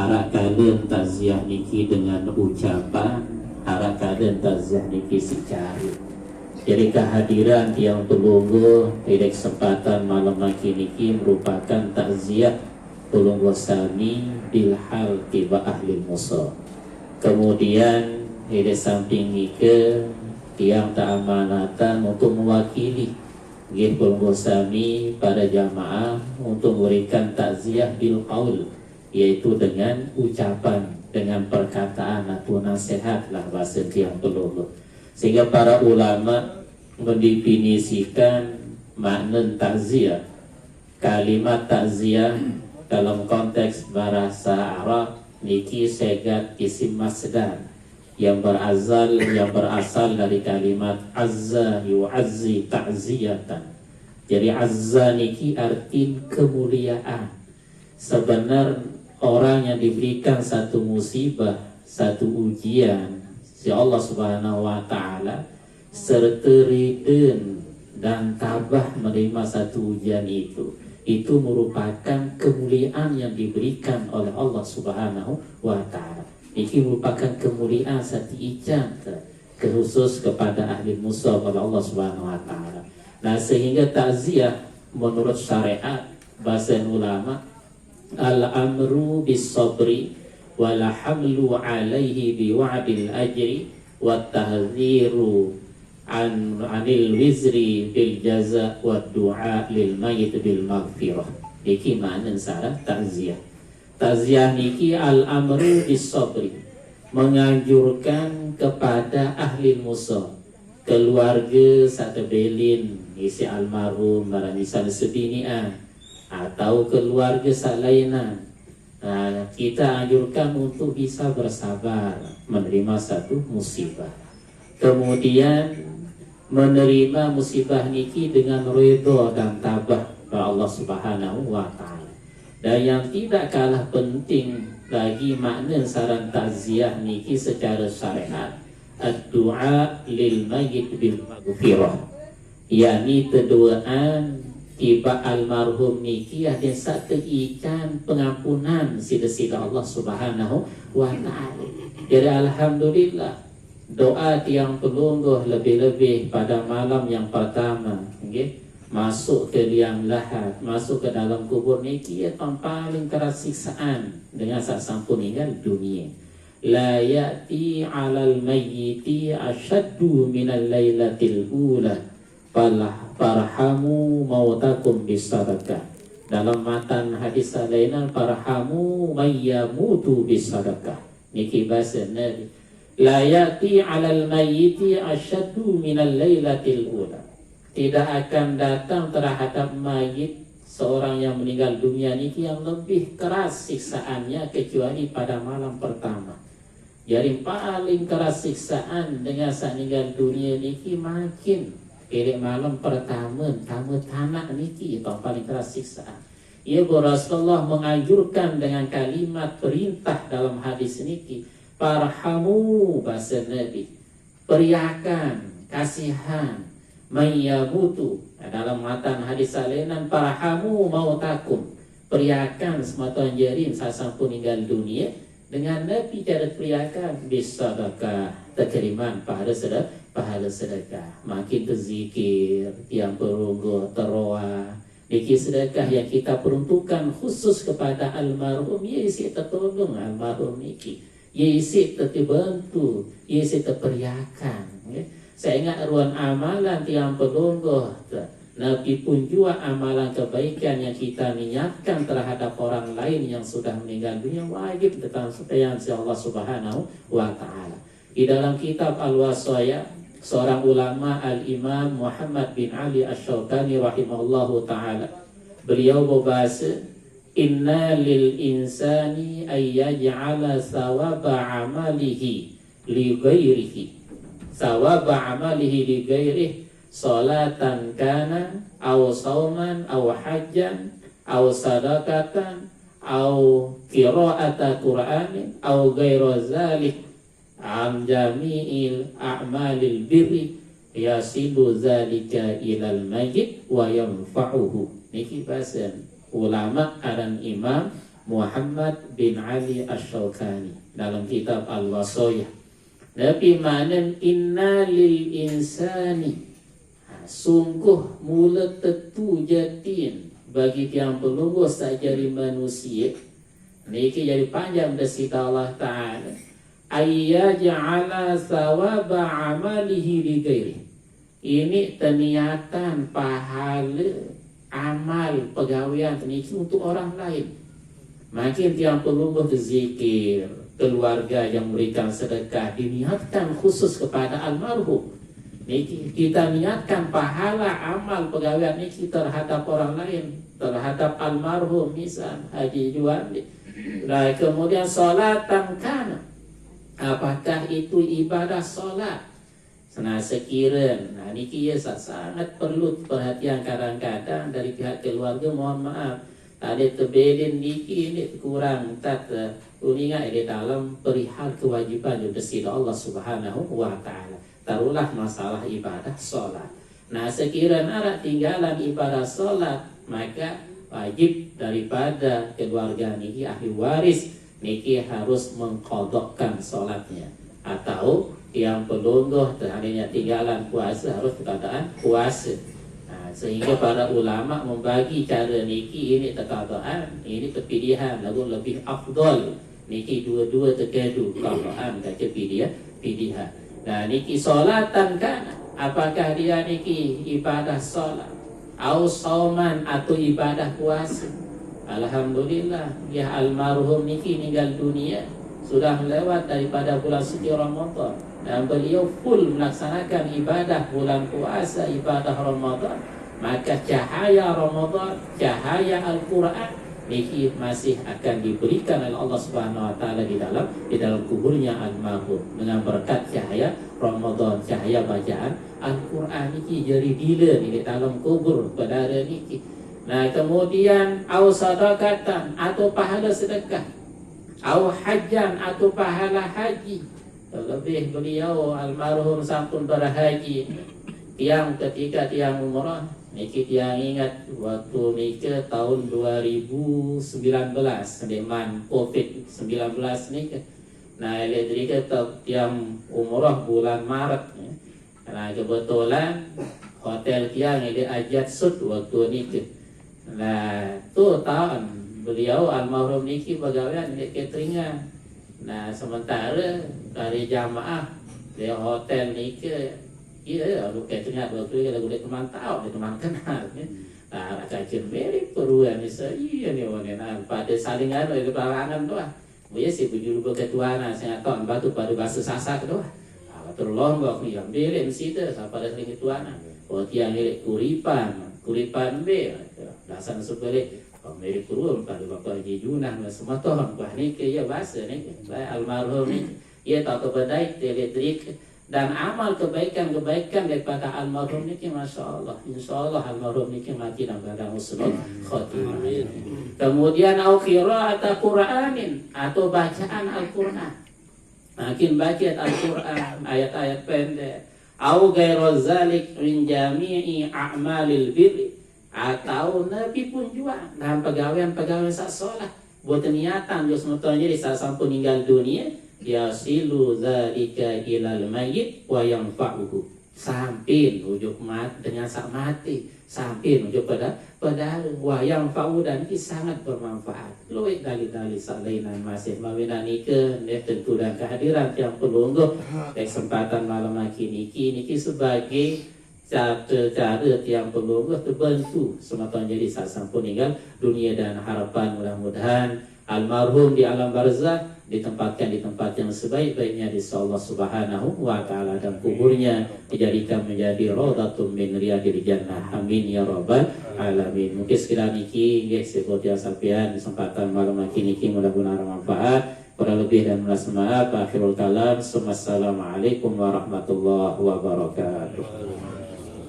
Harakaden takziah niki dengan ucapan, harakaden takziah niki secara. Jadi kehadiran yang pelunggu pada kesempatan malam niki merupakan takziah pelunggu sami bilhal tiba ahli musa. Kemudian pada samping nike tiang keamanatan untuk mewakili pelunggu sami pada jamaah untuk memberikan takziah bil qaul, yaitu dengan ucapan, dengan perkataan atau nasihat lah bahasa tiang pelulu. Sehingga para ulama mendefinisikan makna takziah. Kalimat takziah dalam konteks bahasa Arab niki segat isim masdar yang berasal dari kalimat azza yu'azzi ta'ziyatan. Jadi azza niki arti kemuliaan. Sebenarnya orang yang diberikan satu musibah, satu ujian si Allah Subhanahu wa taala serta ridin dan tabah menerima satu ujian itu merupakan kemuliaan yang diberikan oleh Allah Subhanahu wa taala. Ini merupakan kemuliaan satu ijan khusus kepada ahli musa oleh Allah Subhanahu wa taala. Nah, sehingga takziah menurut syariat bahasa ulama al-amru bis-sabri wal hamlu alaihi biwa'dil ajri wat tahdziru anil wizri bil jaza wad du'a lil mayyit bil maghfirah. Iki makna sarah takziah. Takziah niki al-amru bis-sabri, menganjurkan kepada ahli musa, keluarga satebelin isi almarhum baranisan sedinian atau keluarga salaina. Nah, kita anjurkan untuk bisa bersabar menerima satu musibah. Kemudian menerima musibah niki dengan ridha dan tabah kepada Allah Subhanahu wa taala. Dan yang tidak kalah penting bagi makna saran takziah niki secara syariat, ad-du'a lil mayyit bil maghfirah, yakni kedoaan tiba almarhum niki ada satu ikan pengampunan sida-sida Allah Subhanahu wa taala. Jadi alhamdulillah doa tiang pelungguh lebih-lebih pada malam yang pertama, okay? Masuk ke liang lahat, masuk ke dalam kubur niki yang paling keras siksaan dengan saat sampun meninggal dunia. La ya'ti 'alal mayyiti ashaddu minal lailatil ula farhamu mautakum bisadaqah. Dalam matan hadis lainnya farhamu mayyamutu bisadaqah. Niki bahasa Nabi. La yati 'alal mayyiti asyaddu minal lailatil ula. Tidak akan datang terhadap mayit seorang yang meninggal dunia niki yang lebih keras siksaannya kecuali pada malam pertama. Jadi paling keras siksaan dengan saat meninggal dunia niki makin pilih malam pertama tanah niki itu paling keras siksaan. Ya, Rasulullah menganjurkan dengan kalimat perintah dalam hadis niki, farhamu bahasa Nabi, periakan, kasihan, mayyamutu. Dalam matan hadis salinan farhamu mautakum, periakan semata anjerin sasampun meninggal dunia dengan Nabi cara periakan bisadaqah, terkiriman pahala sedekah, makin terzikir, yang perunggu teroa. Niki sedekah yang kita peruntukkan khusus kepada almarhum, ya isi tertolong almarhum niki, ya isi terbantu, ya isi terperiakan. Saya ingat ruang amalan tiang perunggu, Nabi pun juga amalan kebaikan yang kita niatkan terhadap orang lain yang sudah meninggal dunia wajib tentang supaya Allah Subhanahu wa taala. Di dalam kitab Al-Wasaya, seorang ulama Al-Imam Muhammad bin Ali Asy-Syaukani rahimahullahu ta'ala, beliau berbahasa, inna lil insani ayyaj'ala thawaba amalihi li ghairihi, thawaba amalihi li ghairihi salatan kana aw sauman aw hajjan aw sadaqatan aw qira'ata qur'anin aw ghaira zalik am jami'il a'malil birri yasilu zalika ilal mayyit wa yanfa'uhu. Niki bahasa ulama aran Imam Muhammad bin Ali Asy-Syaukani dalam kitab Al-Wasayah. Nabi manen inna lil insani, sungguh mula tetu jatin bagi tiang pelungguh sajari manusia. Niki jadi panjang desita Allah Ta'ala, ayyaja'ala thawaba amalihi li ghairi. Ini niatan pahala amal pegawaian niki untuk orang lain. Makin tiang pelungguh berzikir, keluarga yang memberikan sedekah diniatkan khusus kepada almarhum. Niki kita niatkan pahala amal pegawaian niki terhadap orang lain, terhadap almarhum, misal Haji Juwandi. Nah, kemudian salatan kana, apakah itu ibadah salat? Nah, sekiranya, nah niki ya sangat perlu perhatian kadang-kadang dari pihak keluarga. Mohon maaf, ada terbedin niki ini kurang uningat di dalam perihal kewajiban dari Allah Subhanahu wa Ta'ala. Taruhlah masalah ibadah salat. Nah, sekiranya ada tinggalan ibadah salat, maka wajib daripada keluarga niki ahli waris niki harus mengqadhakan salatnya, atau yang pelungguh terhadapnya tinggalan puasa harus keadaan puasa. Nah, sehingga para ulama membagi cara niki ini terkadaan, ini terpilihan lalu lebih afdal niki dua-dua terkadu qadaan kata pilihan. Nah, niki salatan kan, apakah dia niki ibadah salat au sauman atau ibadah puasa. Alhamdulillah ya almarhum niki meninggal dunia sudah lewat daripada bulan suci Ramadan, dan beliau full melaksanakan ibadah bulan puasa, ibadah Ramadan. Maka cahaya Ramadan, cahaya Al-Quran niki masih akan diberikan oleh Allah Subhanahu wa Ta'ala di dalam kuburnya almarhum dengan berkat cahaya Ramadan, cahaya bacaan Al-Quran niki jadi dila di dalam kubur saudara niki. Nah, kemudian au sadaqatan atau pahala sedekah, au hajjan atau pahala haji. Lebih beliau almarhum sampun berhaji, tiang ketika tiang umrah niki tiang ingat waktu niki tahun 2019 dengan COVID-19 niki. Nah, elektrika tiang umrah bulan Maret. Nah, kebetulan hotel tiang ini Ajat Sud waktu niki. Nah, tu tahun beliau almarhum niki pegawaian di cateringan. Nah, sementara dari jamaah di hotel niki, iya, lu cateringan waktu itu lagu dia teman tahu, dia teman kenal. Nah, kajian mirip peruan misalnya, iya nih wanita pada salingan itu pelarangan doa. Boleh sih bujur ketuaan, saya tahu batu pada bahasa Sasak doa. Nah, terlonggok nih yang mirip situ, pada sering ketuaan. Oh, tiang milik kuripan be, dasar sebalik. Mirip kurun pada Bapak Haji Junah semua tahun wah ni kaya bahasa ni almarhum ni ia tahu kepadai elektrik dan amal kebaikan daripada almarhum ni masya-Allah, insyaallah almarhum ni mati dalam keadaan husnul khatimah. Kemudian au qira'at Qur'anin atau bacaan Al-Qur'an, makin baca Al-Qur'an ayat-ayat pendek, au ghairu zalik min jami'i a'malil birri, atau Nabi pun juga dalam pegawaian sak solat buat niatan jos motonya di saat sampun meninggal dunia, yasilu zalika ilal mayyit wa yanfa'uhu, sampai ujuk mati dengan sak mati, sampai ujuk pada wa yanfa'u, dan ini sangat bermanfaat. Luwih dalil-dalil salainan masih mawina nike tentu dan kehadiran yang pelungguh kesempatan malam niki sebagai cara tiang pelungguh terbantu semata jadi saat sampun meninggal dunia, dan harapan mudah-mudahan almarhum di alam barzah ditempatkan di tempat yang sebaik-baiknya di Allah Subhanahu wa Ta'ala, dan kuburnya dijadikan menjadi radhatun min riyadil jannah. Amin ya rabbal alamin. Mungkin sekitar niki nggih seperti sampean kesempatan malam niki mudah-mudahan bermanfaat. Kurang lebih dan merasa maaf. Akhirul kalam. Assalamualaikum warahmatullahi wabarakatuh.